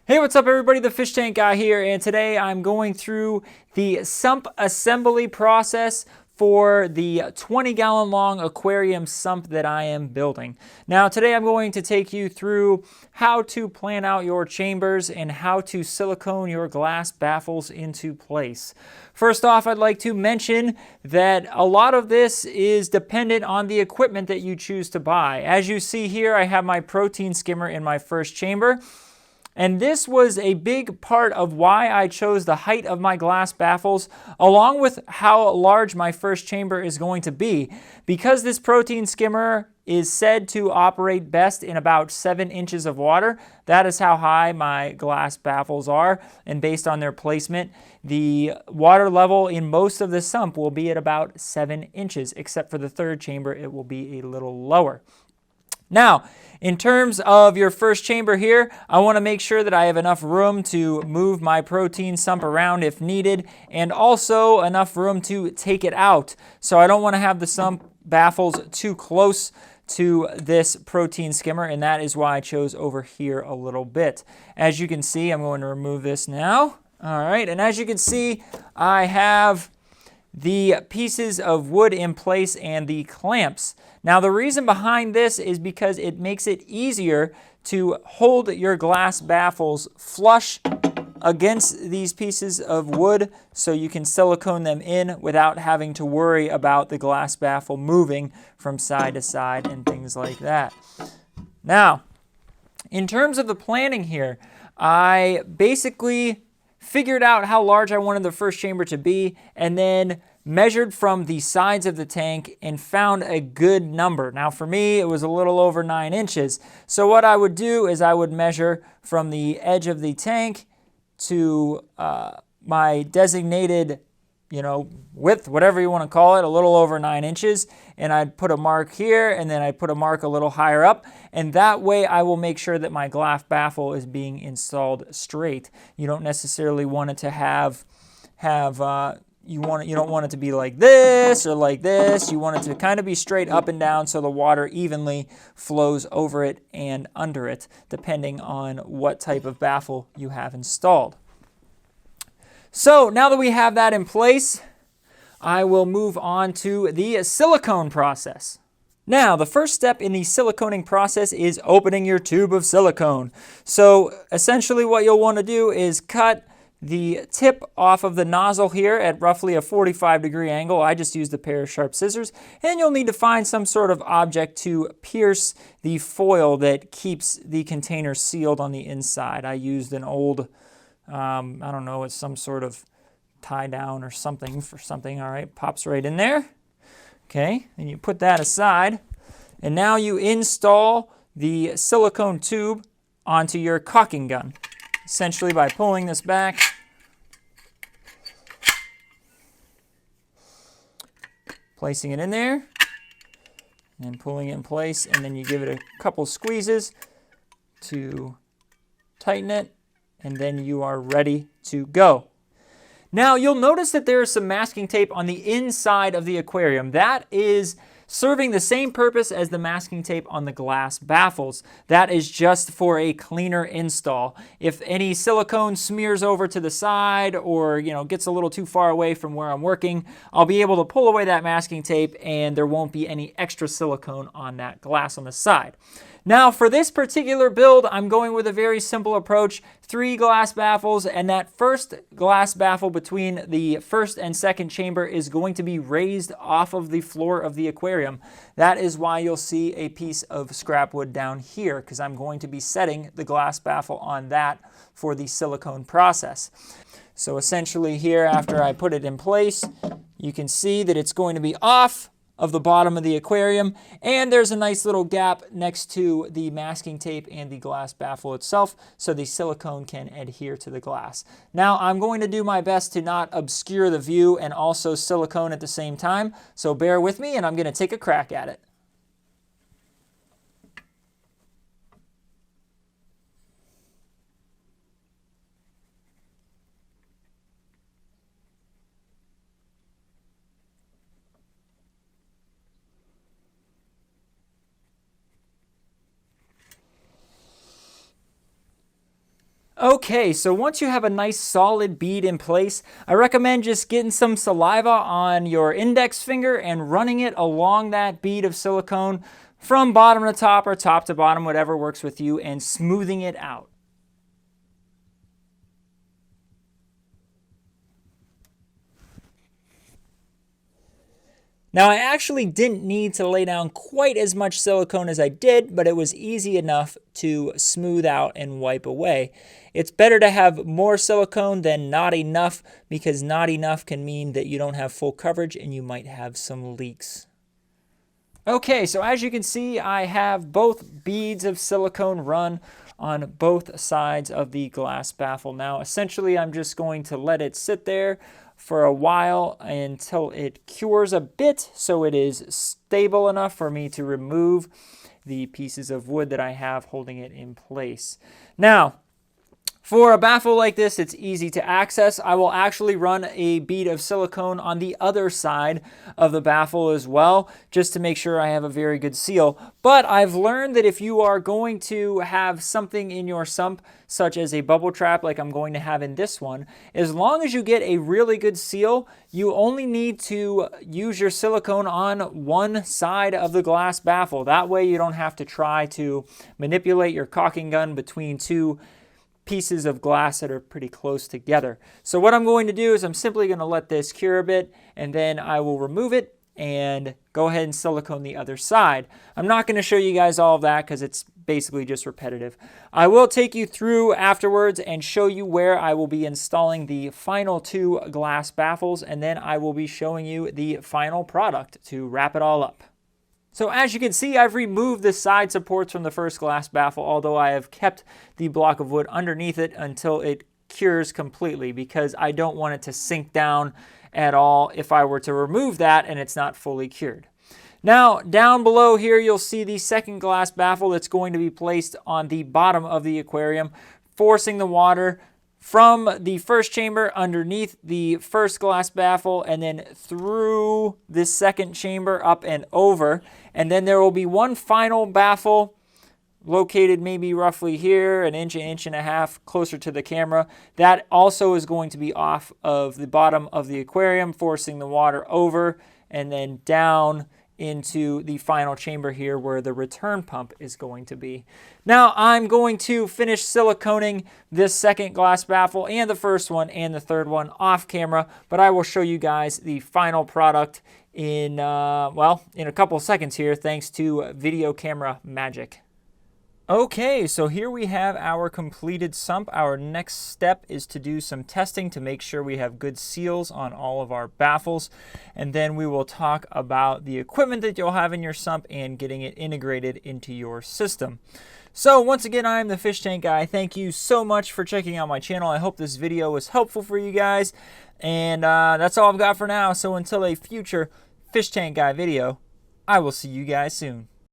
Hey, what's up everybody? The Fish Tank Guy here, and today I'm going through the sump assembly process for the 20-gallon long aquarium sump that I am building. Now today I'm going to take you through how to plan out your chambers and how to silicone your glass baffles into place. First off, I'd like to mention that a lot of this is dependent on the equipment that you choose to buy. As you see here, I have my protein skimmer in my first chamber. And this was a big part of why I chose the height of my glass baffles, along with how large my first chamber is going to be. Because this protein skimmer is said to operate best in about 7 inches of water, that is how high my glass baffles are. And based on their placement, the water level in most of the sump will be at about 7 inches, except for the third chamber, it will be a little lower. Now, in terms of your first chamber here, I want to make sure that I have enough room to move my protein sump around if needed, and also enough room to take it out. So I don't want to have the sump baffles too close to this protein skimmer, and that is why I chose over here a little bit. As you can see, I'm going to remove this now. All right, and as you can see, I have the pieces of wood in place and the clamps. Now the reason behind this is because it makes it easier to hold your glass baffles flush against these pieces of wood so you can silicone them in without having to worry about the glass baffle moving from side to side and things like that. Now, in terms of the planning here, I basically figured out how large I wanted the first chamber to be, and then measured from the sides of the tank and found a good number. Now for me, it was a little over 9 inches. So what I would do is I would measure from the edge of the tank to my designated, width, whatever you want to call it, a little over 9 inches. And I'd put a mark here, and then I'd put a mark a little higher up. And that way I will make sure that my glass baffle is being installed straight. You don't necessarily want it to you don't want it to be like this or like this. You want it to kind of be straight up and down so the water evenly flows over it and under it, depending on what type of baffle you have installed. So now that we have that in place, I will move on to the silicone process. Now, the first step in the siliconing process is opening your tube of silicone. So essentially what you'll want to do is cut the tip off of the nozzle here at roughly a 45-degree angle. I just used a pair of sharp scissors, and you'll need to find some sort of object to pierce the foil that keeps the container sealed on the inside. I used an old, I don't know, it's some sort of tie down or something for something. All right, pops right in there. Okay, and you put that aside, and now you install the silicone tube onto your caulking gun, essentially by pulling this back, placing it in there, and pulling it in place, and then you give it a couple squeezes to tighten it, and then you are ready to go. Now you'll notice that there is some masking tape on the inside of the aquarium. That is serving the same purpose as the masking tape on the glass baffles. That is just for a cleaner install. If any silicone smears over to the side or gets a little too far away from where I'm working, I'll be able to pull away that masking tape and there won't be any extra silicone on that glass on the side. Now for this particular build, I'm going with a very simple approach. 3 glass baffles, and that first glass baffle between the first and second chamber is going to be raised off of the floor of the aquarium. That is why you'll see a piece of scrap wood down here, because I'm going to be setting the glass baffle on that for the silicone process. So essentially here, after I put it in place, you can see that it's going to be off of the bottom of the aquarium, and there's a nice little gap next to the masking tape and the glass baffle itself so the silicone can adhere to the glass. Now I'm going to do my best to not obscure the view and also silicone at the same time, so bear with me and I'm going to take a crack at it. Okay, so once you have a nice solid bead in place, I recommend just getting some saliva on your index finger and running it along that bead of silicone from bottom to top or top to bottom, whatever works with you, and smoothing it out. Now, I actually didn't need to lay down quite as much silicone as I did, but it was easy enough to smooth out and wipe away. It's better to have more silicone than not enough, because not enough can mean that you don't have full coverage and you might have some leaks. Okay, so as you can see, I have both beads of silicone run on both sides of the glass baffle. Now, essentially, I'm just going to let it sit there for a while until it cures a bit so it is stable enough for me to remove the pieces of wood that I have holding it in place. Now, for a baffle like this, it's easy to access. I will actually run a bead of silicone on the other side of the baffle as well, just to make sure I have a very good seal. But I've learned that if you are going to have something in your sump, such as a bubble trap like I'm going to have in this one, as long as you get a really good seal, you only need to use your silicone on one side of the glass baffle. That way you don't have to try to manipulate your caulking gun between two pieces of glass that are pretty close together. So what I'm going to do is I'm simply going to let this cure a bit, and then I will remove it and go ahead and silicone the other side. I'm not going to show you guys all of that because it's basically just repetitive. I will take you through afterwards and show you where I will be installing the final two glass baffles, and then I will be showing you the final product to wrap it all up. So as you can see, I've removed the side supports from the first glass baffle, although I have kept the block of wood underneath it until it cures completely, because I don't want it to sink down at all if I were to remove that and it's not fully cured. Now, down below here, you'll see the second glass baffle that's going to be placed on the bottom of the aquarium, forcing the water from the first chamber underneath the first glass baffle and then through this second chamber up and over. And then there will be one final baffle located maybe roughly here, an inch and a half closer to the camera. That also is going to be off of the bottom of the aquarium, forcing the water over and then down into the final chamber here where the return pump is going to be. Now I'm going to finish siliconing this second glass baffle and the first one and the third one off camera, but I will show you guys the final product in a couple of seconds here, thanks to video camera magic. Okay, so here we have our completed sump. Our next step is to do some testing to make sure we have good seals on all of our baffles. And then we will talk about the equipment that you'll have in your sump and getting it integrated into your system. So once again, I'm the Fish Tank Guy. Thank you so much for checking out my channel. I hope this video was helpful for you guys. And that's all I've got for now. So until a future Fish Tank Guy video, I will see you guys soon.